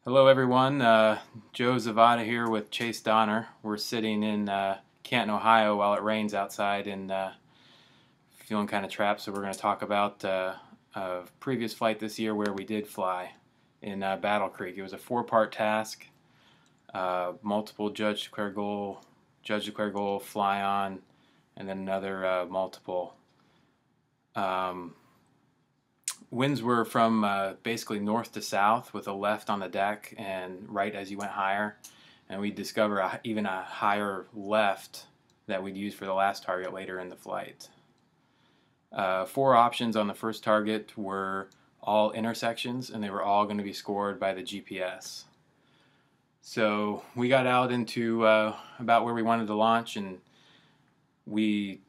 Hello everyone, Joe Zvada here with Chase Donner. We're sitting in Canton, Ohio while it rains outside and feeling kind of trapped, so we're going to talk about a previous flight this year where we did fly in Battle Creek. It was a four-part task, multiple judge declared goal, fly on, and then another multiple. Winds were from basically north to south with a left on the deck and right as you went higher. And we discover even a higher left that we'd use for the last target later in the flight. Four options on the first target were all intersections, and they were all going to be scored by the GPS. So we got out into about where we wanted to launch, and we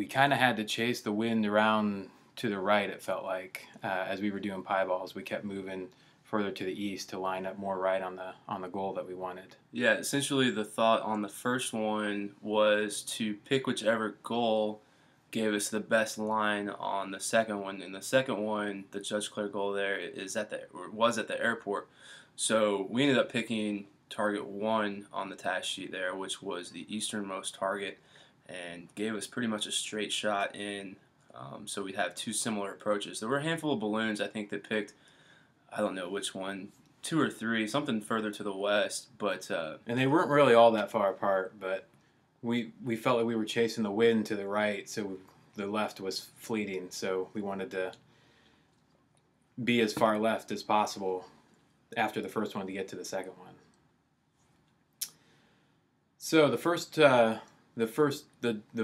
kind of had to chase the wind around to the right, it felt like, as we were doing pie balls. We kept moving further to the east to line up more right on the goal that we wanted. Yeah, essentially the thought on the first one was to pick whichever goal gave us the best line on the second one. And the second one, the judge clear goal there was at the airport. So we ended up picking target 1 on the task sheet there, which was the easternmost target, and gave us pretty much a straight shot in. So we'd have two similar approaches. There were a handful of balloons, I think, that picked, I don't know which one, 2 or 3, something further to the west. But and they weren't really all that far apart, but we felt like we were chasing the wind to the right, so the left was fleeting, so we wanted to be as far left as possible after the first one to get to the second one. So the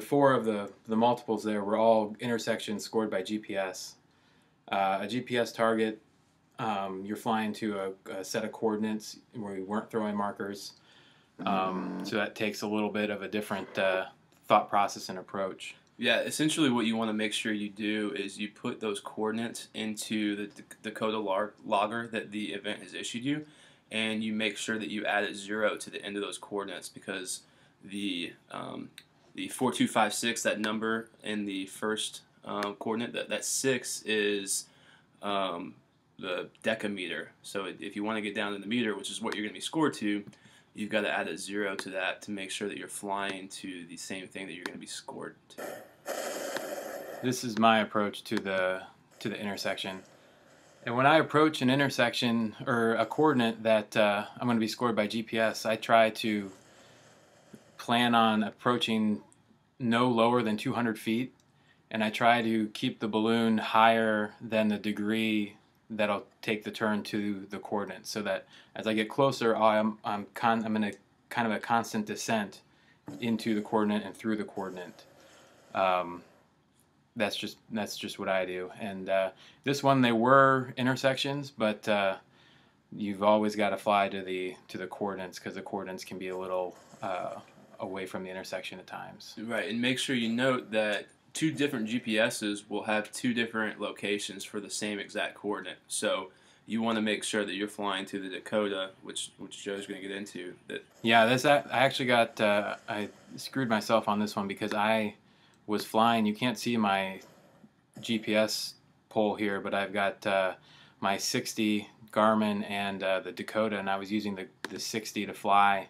four of the multiples there were all intersections scored by GPS. A GPS target, you're flying to a set of coordinates where we weren't throwing markers. So that takes a little bit of a different thought process and approach. yeah, essentially what you want to make sure you do is you put those coordinates into the Dakota logger that the event has issued you, and you make sure that you add a 0 to the end of those coordinates, because the 4256, that number in the first coordinate, that 6 is the decameter. So if you want to get down to the meter, which is what you're going to be scored to, you've got to add a 0 to that to make sure that you're flying to the same thing that you're going to be scored to. This is my approach to the intersection. And when I approach an intersection or a coordinate that I'm going to be scored by GPS, I try to plan on approaching no lower than 200 feet, and I try to keep the balloon higher than the degree that I'll take the turn to the coordinate, so that as I get closer, I'm in a kind of a constant descent into the coordinate and through the coordinate. That's just what I do. And this one, they were intersections, but you've always got to fly to the coordinates, because the coordinates can be a little away from the intersection at times. Right, and make sure you note that 2 different GPSs will have 2 different locations for the same exact coordinate. So you want to make sure that you're flying to the Dakota, which Joe's going to get into. Yeah, I actually got I screwed myself on this one, because I was flying. You can't see my GPS pole here, but I've got my 60 Garmin and the Dakota, and I was using the 60 to fly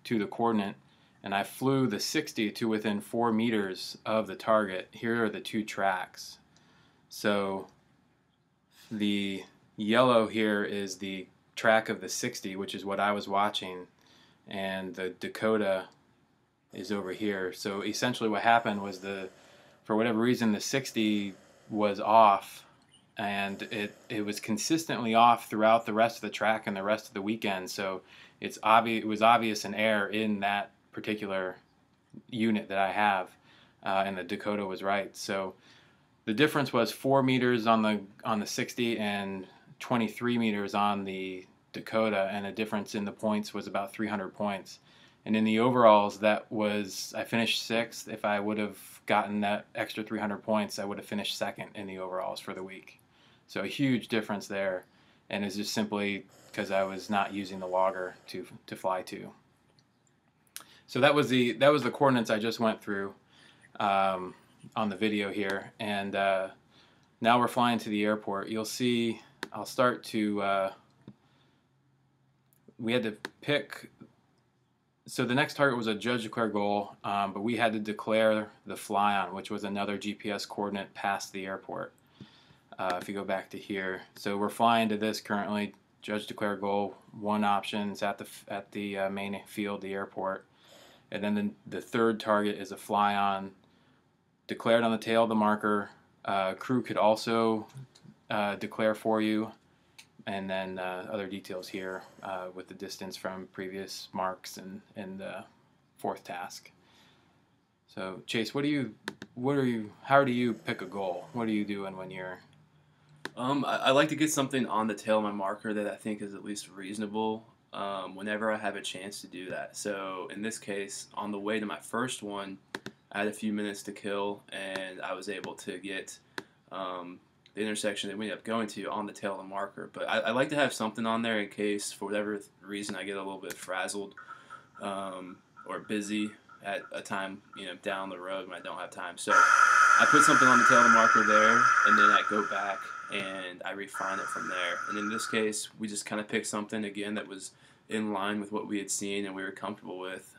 to the coordinate. And I flew the 60 to within 4 meters of the target. Here are the 2 tracks. So the yellow here is the track of the 60, which is what I was watching, and the Dakota is over here. So essentially what happened was, for whatever reason, the 60 was off, and it was consistently off throughout the rest of the track and the rest of the weekend. So it was obvious an error in that particular unit that I have, and the Dakota was right. So the difference was 4 meters on the 60 and 23 meters on the Dakota, and the difference in the points was about 300 points. And in the overalls, I finished 6th. If I would have gotten that extra 300 points, I would have finished 2nd in the overalls for the week. So a huge difference there, and it's just simply because I was not using the logger to fly to. So that was the coordinates I just went through on the video here, and now we're flying to the airport. You'll see I'll start to we had to pick. So the next target was a judge declare goal, but we had to declare the fly on, which was another GPS coordinate past the airport. If you go back to here, so we're flying to this currently. Judge declare goal. One option is at the main field, the airport, and then the third target is a fly on, declared on the tail of the marker. Crew could also declare for you, and then other details here with the distance from previous marks and the fourth task. So Chase, how do you pick a goal? What are you doing when you're? I like to get something on the tail of my marker that I think is at least reasonable whenever I have a chance to do that. So in this case, on the way to my first one, I had a few minutes to kill, and I was able to get the intersection that we ended up going to on the tail of the marker. But I like to have something on there in case, for whatever reason, I get a little bit frazzled or busy at a time, down the road when I don't have time. So I put something on the tail of the marker there, and then I go back and I refine it from there. And in this case, we just kind of picked something, again, that was in line with what we had seen and we were comfortable with.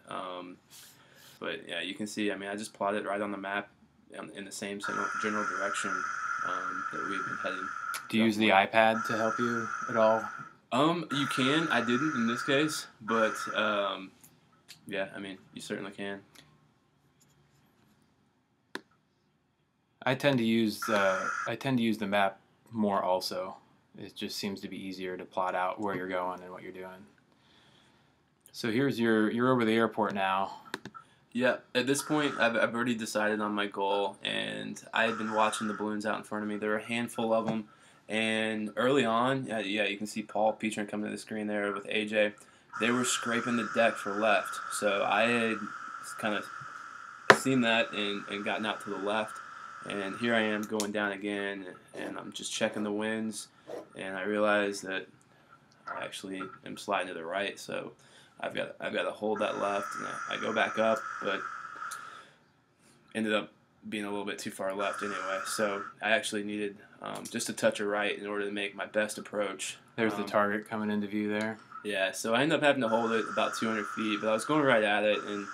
But yeah, you can see, I just plotted right on the map in the same general direction that we've been heading. Do you use the iPad to help you at all? You can. I didn't in this case, but yeah, you certainly can. I tend to use the map more also. It just seems to be easier to plot out where you're going and what you're doing. So you're over the airport now. Yeah, at this point, I've already decided on my goal, and I had been watching the balloons out in front of me. There were a handful of them, and early on, yeah, you can see Paul Petrin coming to the screen there with AJ. They were scraping the deck for left, so I had kind of seen that and gotten out to the left, and here I am going down again, and I'm just checking the winds, and I realize that I actually am sliding to the right, so I've got to hold that left, and I go back up, but ended up being a little bit too far left anyway. So I actually needed just a touch of right in order to make my best approach. There's the target coming into view there. Yeah, so I ended up having to hold it about 200 feet, but I was going right at it, and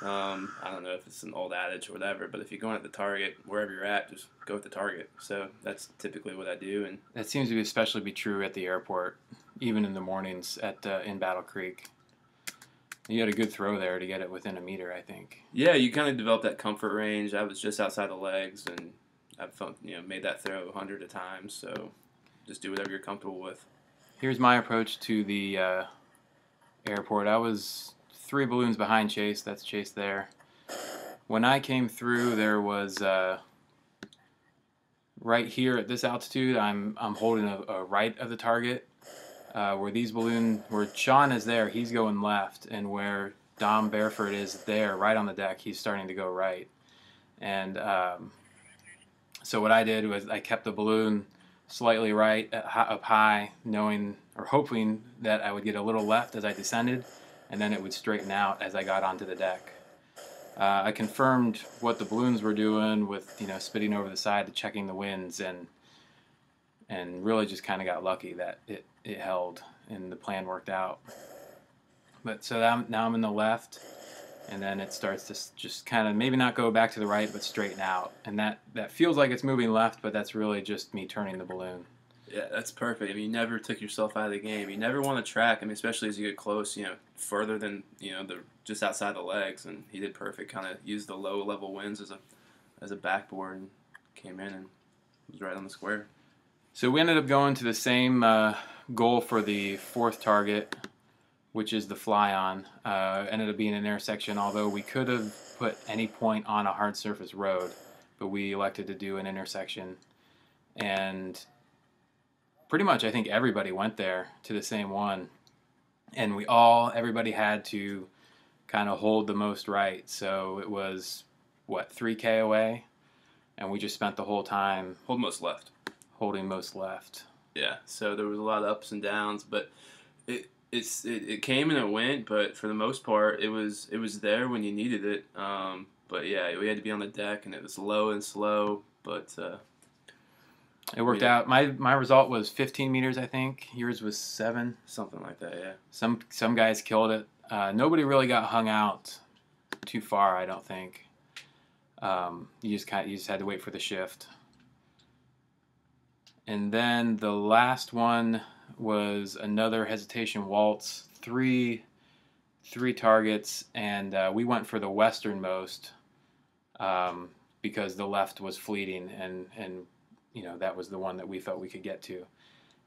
I don't know if it's an old adage or whatever, but if you're going at the target, wherever you're at, just go at the target. So that's typically what I do. And that seems to especially be true at the airport, even in the mornings in Battle Creek. You had a good throw there to get it within a meter, I think. Yeah, you kind of develop that comfort range. I was just outside the legs, and I've made that throw 100 of times. So just do whatever you're comfortable with. Here's my approach to the airport. I was 3 balloons behind Chase. That's Chase there. When I came through, there was right here at this altitude. I'm holding a right of the target. Where Sean is there, he's going left, and where Dom Bareford is there, right on the deck, he's starting to go right. And so what I did was I kept the balloon slightly right, up high, knowing or hoping that I would get a little left as I descended, and then it would straighten out as I got onto the deck. I confirmed what the balloons were doing with spitting over the side, checking the winds, and really just kind of got lucky that it held and the plan worked out. But so now I'm in the left, and then it starts to just kind of maybe not go back to the right, but straighten out. And that feels like it's moving left, but that's really just me turning the balloon. Yeah, that's perfect. You never took yourself out of the game. You never want to track. Especially as you get close, further than the just outside the legs. And he did perfect. Kind of used the low level winds as a backboard and came in and was right on the square. So we ended up going to the same goal for the fourth target, which is the fly-on. Ended up being an intersection, although we could have put any point on a hard surface road, but we elected to do an intersection. And pretty much I think everybody went there to the same one. And everybody had to kind of hold the most right. So it was, 3K away? And we just spent the whole time... Hold most left. Holding most left. Yeah, so there was a lot of ups and downs, but it came and it went, but for the most part, it was there when you needed it. But yeah, we had to be on the deck, and it was low and slow, but It worked out. My result was 15 meters, I think. Yours was 7. Something like that, yeah. Some guys killed it. Nobody really got hung out too far, I don't think. You just had to wait for the shift. And then the last one was another hesitation waltz, three targets, and we went for the westernmost because the left was fleeting, and that was the one that we felt we could get to.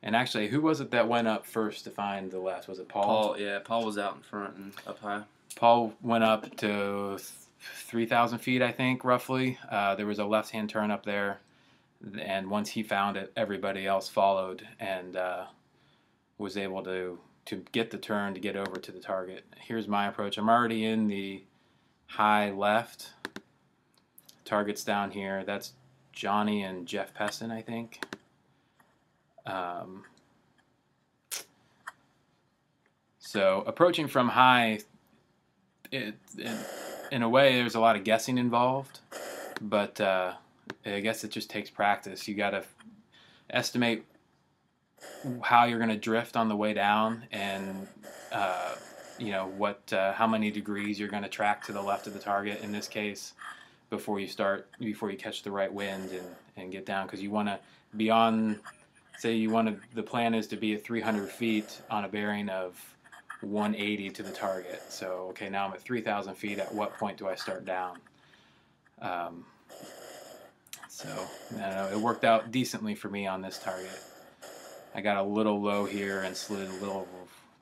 And actually, who was it that went up first to find the left? Was it Paul? Paul was out in front and up high. Paul went up to 3,000 feet, I think, roughly. There was a left-hand turn up there, and once he found it, everybody else followed and was able to get the turn to get over to the target. Here's my approach. I'm already in the high left. Target's down here. That's Johnny and Jeff Peston, I think. So approaching from high, in a way, there's a lot of guessing involved, but I guess it just takes practice. You got to estimate how you're going to drift on the way down, and how many degrees you're going to track to the left of the target in this case before you catch the right wind and get down, because you want to be on. Say the plan is to be at 300 feet on a bearing of 180 to the target. So, okay, now I'm at 3,000 feet. At what point do I start down? So, I don't know. It worked out decently for me on this target. I got a little low here and slid a little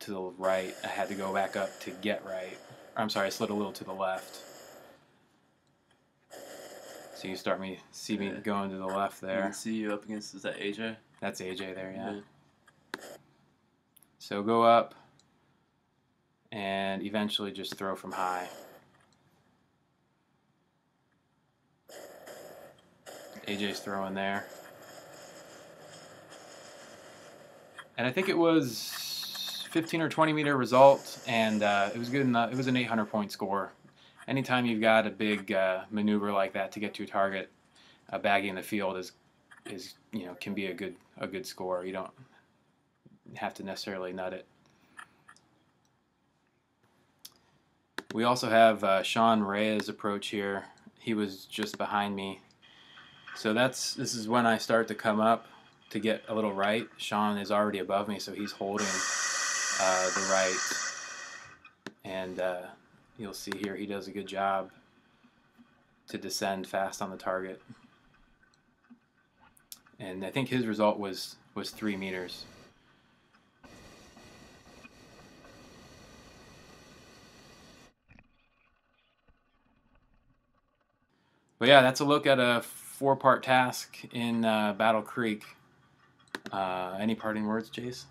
to the right. I had to go back up to get right. I'm sorry, I slid a little to the left. So you see me going to the left there. I can see you up against, is that AJ? That's AJ there, yeah. So go up and eventually just throw from high. AJ's throwing there. And I think it was 15 or 20 meter result, and it was good enough. It was an 800 point score. Anytime you've got a big maneuver like that to get to a target, bagging the field is can be a good score. You don't have to necessarily nut it. We also have Sean Reyes' approach here. He was just behind me. So this is when I start to come up to get a little right. Sean is already above me, so he's holding the right. And you'll see here he does a good job to descend fast on the target. And I think his result was 3 meters. But yeah, that's a look at a 4-part task in Battle Creek. Any parting words, Jace?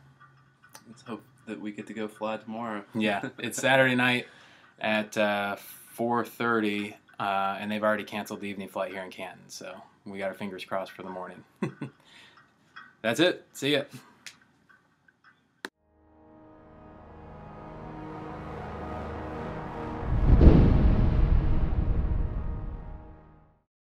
Let's hope that we get to go fly tomorrow. Yeah, it's Saturday night at 4:30, and they've already canceled the evening flight here in Canton, so we got our fingers crossed for the morning. That's it. See ya.